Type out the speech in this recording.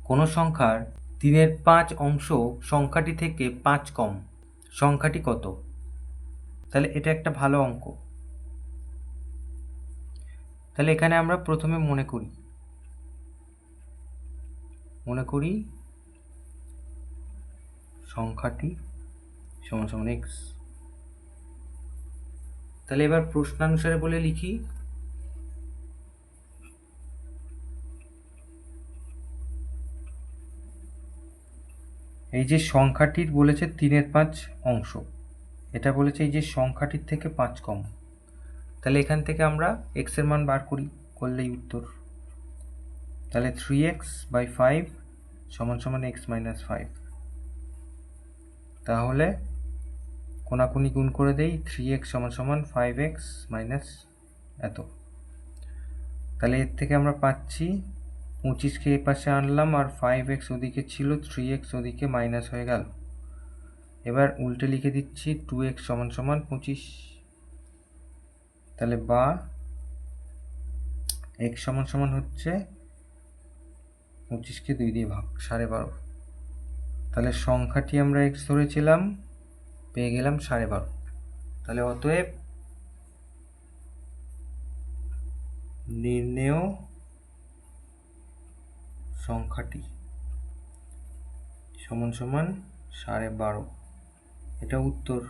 কোনো সংখ্যার 3/5 অংশ সংখ্যাটি থেকে 5 কম, সংখ্যাটি কত? তাহলে এটা একটা ভালো অঙ্ক। তাহলে এখানে আমরা প্রথমে মনে করি সংখ্যাটি সমান সমান x। তাহলে এবার প্রশ্নানুসারে বলে লিখি, এই যে সংখ্যাটির বলেছে 3/5 অংশ, এটা বলেছে এই যে সংখ্যাটির থেকে 5 কম। তাহলে এখান থেকে আমরা x এর মান বার করলেই উত্তর। তাহলে 3x/5 সমান সমান x - 5। তাহলে কোনাকুনি গুণ করে দেই, 3x সমান সমান 5x মাইনাস এত। তাহলে এর থেকে আমরা পাচ্ছি 25কে এই পাশে আনলাম, আর 5x ওদিকে ছিল, 3x ওদিকে মাইনাস হয়ে গেল। এবার উল্টে লিখে দিচ্ছি 2x সমান সমান 25। তাহলে বা x সমান সমান হচ্ছে 25কে 2 দিয়ে ভাগ, 12.5। তাহলে সংখ্যাটি আমরা x ধরেছিলাম, পেয়ে গেলাম 12.5। তাহলে অতএব নির্ণেয় সংখ্যাটি সমান সমান 12.5, এটা উত্তর।